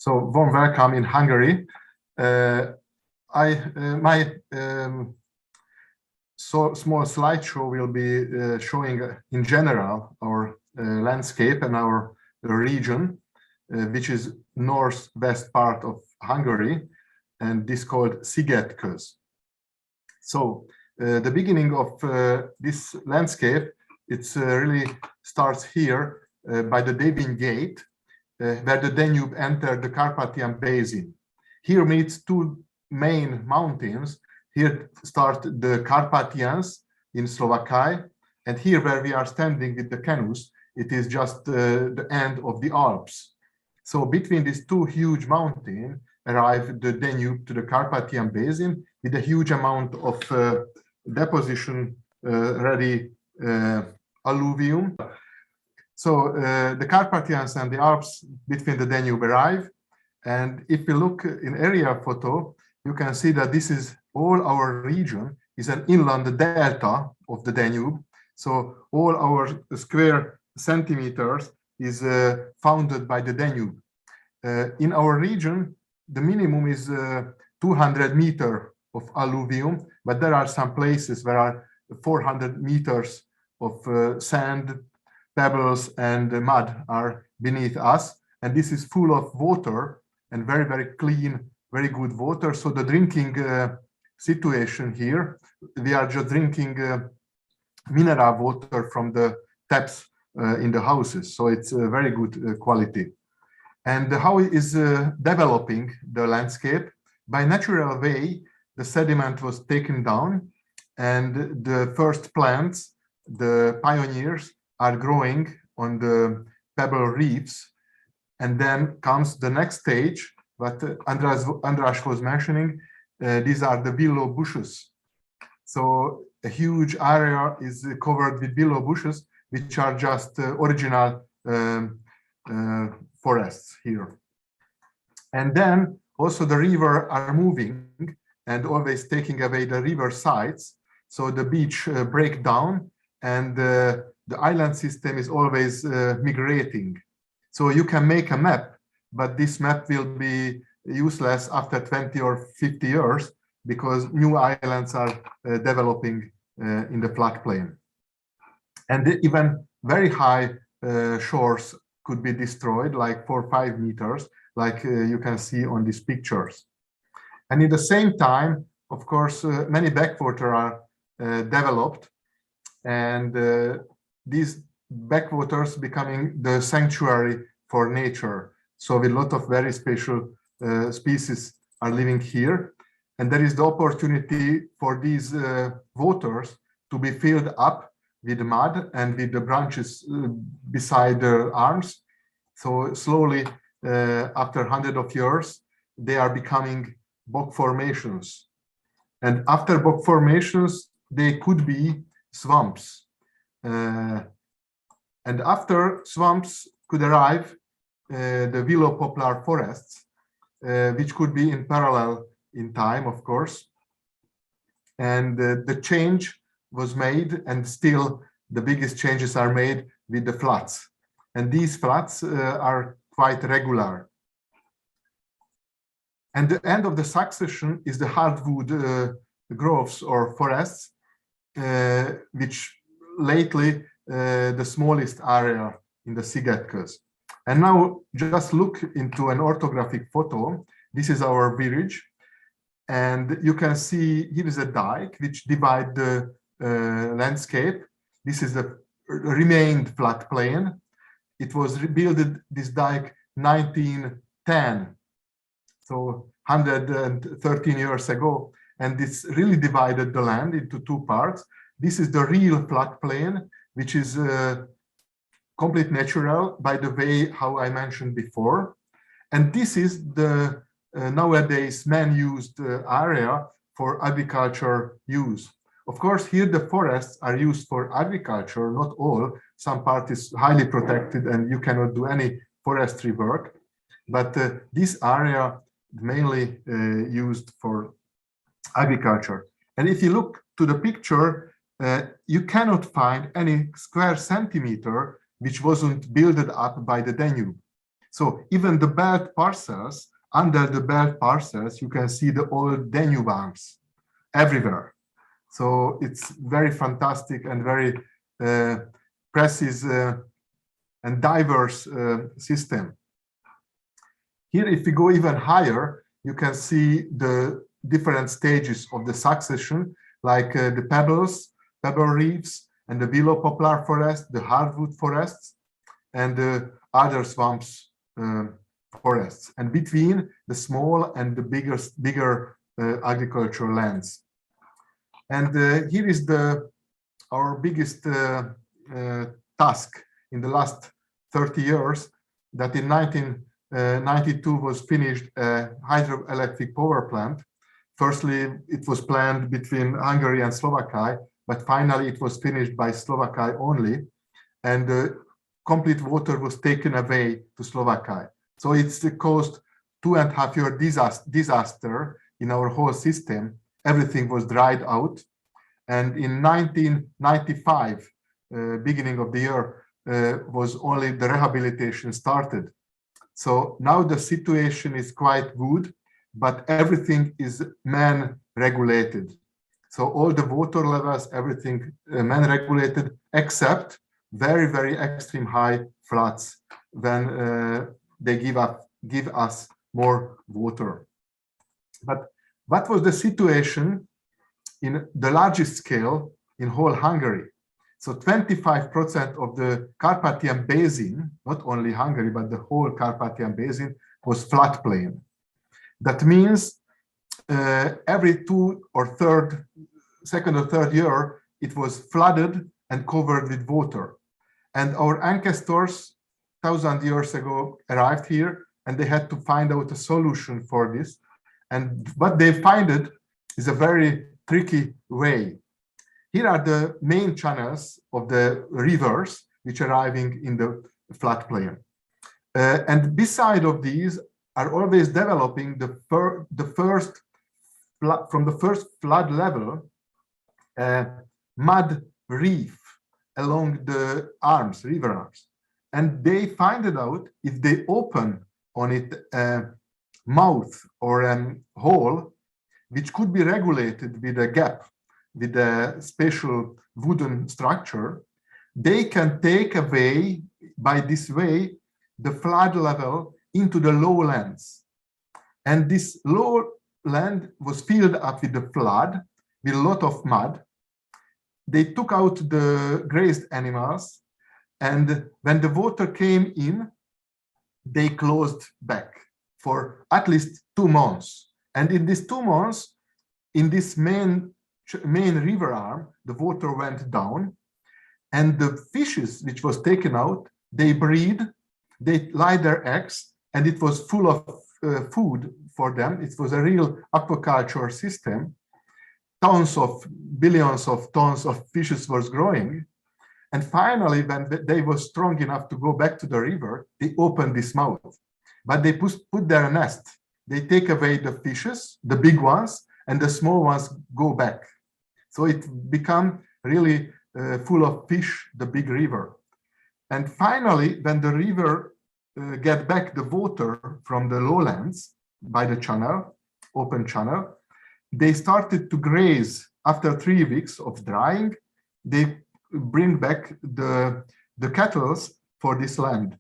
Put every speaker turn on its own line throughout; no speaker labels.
So warm welcome in Hungary. My small slideshow will be showing in general our landscape and our region, which is northwest part of Hungary, and this called Szigetköz. So the beginning of this landscape, it's really starts here by the Devin Gate, where the Danube entered the Carpathian Basin. Here meets two main mountains. Here start the Carpathians in Slovakia, and here where we are standing with the canoes, it is just the end of the Alps. So between these two huge mountains arrive the Danube to the Carpathian Basin with a huge amount of deposition ready alluvium. So the Carpathians and the Alps between the Danube arrive, and if we look in area photo, you can see that this is all our region is an inland delta of the Danube. So all our square centimeters is founded by the Danube. In our region, the minimum is 200 meters of alluvium, but there are some places where are 400 meters of sand, pebbles and mud are beneath us, and this is full of water and very, very clean, very good water. So the drinking situation here, we are just drinking mineral water from the taps in the houses, so it's a very good quality. And how is developing the landscape? By natural way, the sediment was taken down, and the first plants, the pioneers, are growing on the pebble reefs, and then comes the next stage. What András was mentioning, these are the willow bushes. So a huge area is covered with willow bushes, which are just original forests here. And then also the river are moving and always taking away the river sides. So the beach break down, and the island system is always migrating. So you can make a map, but this map will be useless after 20 or 50 years because new islands are developing in the floodplain. And even very high shores could be destroyed, like 4 or 5 meters, like you can see on these pictures. And at the same time, of course, many backwaters are developed, and these backwaters becoming the sanctuary for nature. So with a lot of very special species are living here, and there is the opportunity for these waters to be filled up with mud and with the branches beside the arms. So slowly, after hundreds of years, they are becoming bog formations. And after bog formations, they could be swamps. And after swamps could arrive the willow poplar forests, which could be in parallel in time, of course. And the change was made, and still the biggest changes are made with the floods. And these floods are quite regular. And the end of the succession is the hardwood groves or forests, which lately the smallest area in the Szigetköz. And now just look into an orthographic photo. This is our village, and you can see here is a dike which divides the landscape. This is the remained floodplain. It was rebuilt, this dike, 1910, so 113 years ago, and this really divided the land into two parts. This is the real floodplain, which is complete natural, by the way, how I mentioned before. And this is the nowadays man-used area for agriculture use. Of course, here the forests are used for agriculture, not all. Some part is highly protected and you cannot do any forestry work. But this area mainly used for agriculture. And if you look to the picture, you cannot find any square centimeter which wasn't built up by the Danube. So even the belt parcels, under the belt parcels, you can see the old Danube arms everywhere. So it's very fantastic and very precise and diverse system. Here, if we go even higher, you can see the different stages of the succession, like the pebble reefs, and the willow poplar forest, the hardwood forests, and the other swamps forests, and between the small and the bigger agricultural lands. And here is our biggest task in the last 30 years, that in 1992 was finished a hydroelectric power plant. Firstly, it was planned between Hungary and Slovakia, but finally it was finished by Slovakia only, and complete water was taken away to Slovakia. So it's caused 2.5 year disaster in our whole system. Everything was dried out. And in 1995, beginning of the year, was only the rehabilitation started. So now the situation is quite good, but everything is man-regulated. So all the water levels, everything man-regulated, except very, very extreme high floods when they give us more water. But what was the situation in the largest scale in whole Hungary? So 25% of the Carpathian Basin, not only Hungary, but the whole Carpathian Basin, was floodplain. That means every second or third year, it was flooded and covered with water. And our ancestors, 1,000 years ago, arrived here, and they had to find out a solution for this. And what they find is a very tricky way. Here are the main channels of the rivers which are arriving in the floodplain. And beside of these are always developing from the first flood level, mud reef along the arms, river arms. And they find it out if they open on it a mouth or a hole, which could be regulated with a gap, with a special wooden structure, they can take away, by this way, the flood level into the lowlands. And this lowland was filled up with the flood, with a lot of mud. They took out the grazed animals, and when the water came in, they closed back for at least 2 months. And in these 2 months, in this main river arm, the water went down, and the fishes which was taken out, they breed, they lay their eggs, and it was full of food for them. It was a real aquaculture system. Billions of tons of fishes was growing. And finally, when they were strong enough to go back to the river, they opened this mouth. But they put their nest. They take away the fishes, the big ones, and the small ones go back. So it became really full of fish, the big river. And finally, when the river get back the water from the lowlands by the channel, open channel, they started to graze. After 3 weeks of drying, they bring back the cattle for this land.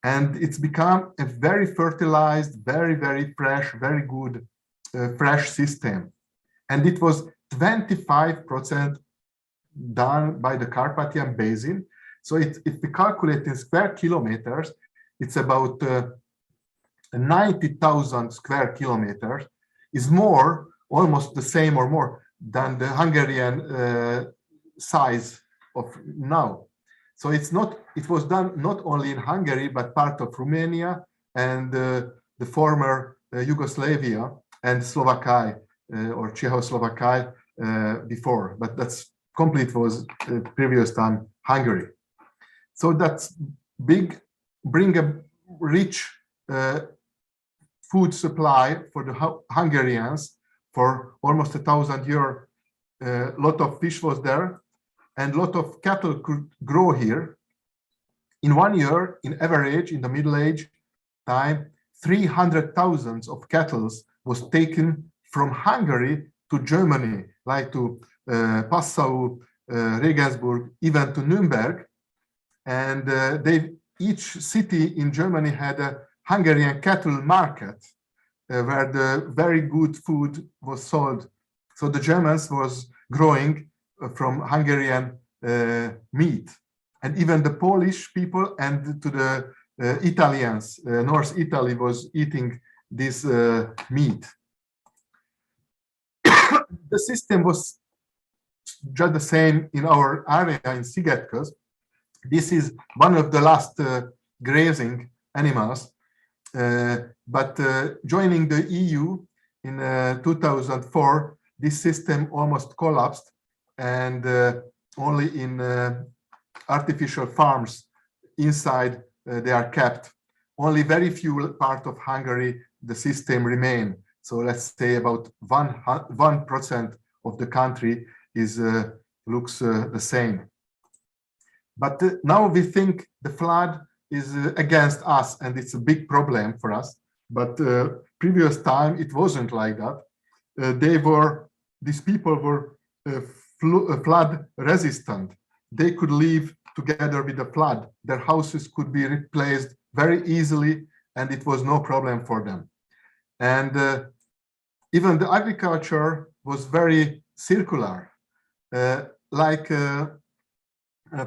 And it's become a very fertilized, very, very fresh, very good fresh system. And it was 25% done by the Carpathian Basin. So if we calculate in square kilometers, it's about 90,000 square kilometers, is more, almost the same or more than the Hungarian size of now. So it was done not only in Hungary, but part of Romania and the former Yugoslavia and Slovakia or Czechoslovakia before, but that's complete was previous time Hungary. So that's big, bring a rich food supply for the Hungarians for almost 1,000 years. A lot of fish was there, and a lot of cattle could grow here. In 1 year, in average, in the Middle Age, time, 300,000 of cattle was taken from Hungary to Germany, like to Passau, Regensburg, even to Nuremberg. And each city in Germany had a Hungarian cattle market where the very good food was sold. So the Germans was growing from Hungarian meat. And even the Polish people and to the Italians, North Italy was eating this meat. The system was just the same in our area in Szigetköz. This is one of the last grazing animals, but joining the EU in 2004, this system almost collapsed, and only in artificial farms inside they are kept. Only very few part of Hungary the system remain. So let's say about 1% of the country is looks the same. But now we think the flood is against us, and it's a big problem for us. But previous time it wasn't like that. These people were flood resistant. They could live together with the flood. Their houses could be replaced very easily, and it was no problem for them. And even the agriculture was very circular. Like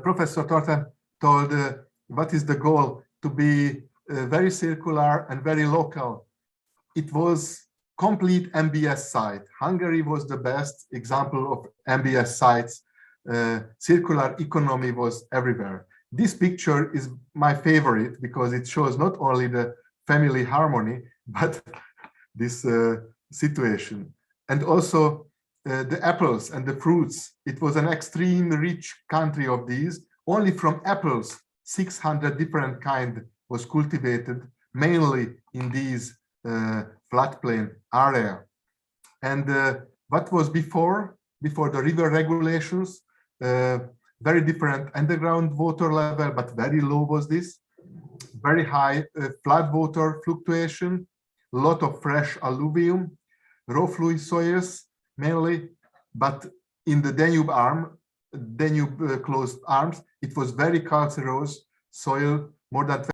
Professor Zoltán told, what is the goal? To be very circular and very local. It was complete MBS site. Hungary was the best example of MBS sites. Circular economy was everywhere. This picture is my favorite because it shows not only the family harmony, but this situation. And also the apples and the fruits. It was an extreme rich country of these. Only from apples, 600 different kind was cultivated, mainly in these floodplain area. And what was before the river regulations, very different underground water level, but very low was this. Very high flood water fluctuation, lot of fresh alluvium, raw fluid soils mainly, but in the Danube closed arms, it was very calcareous soil, more than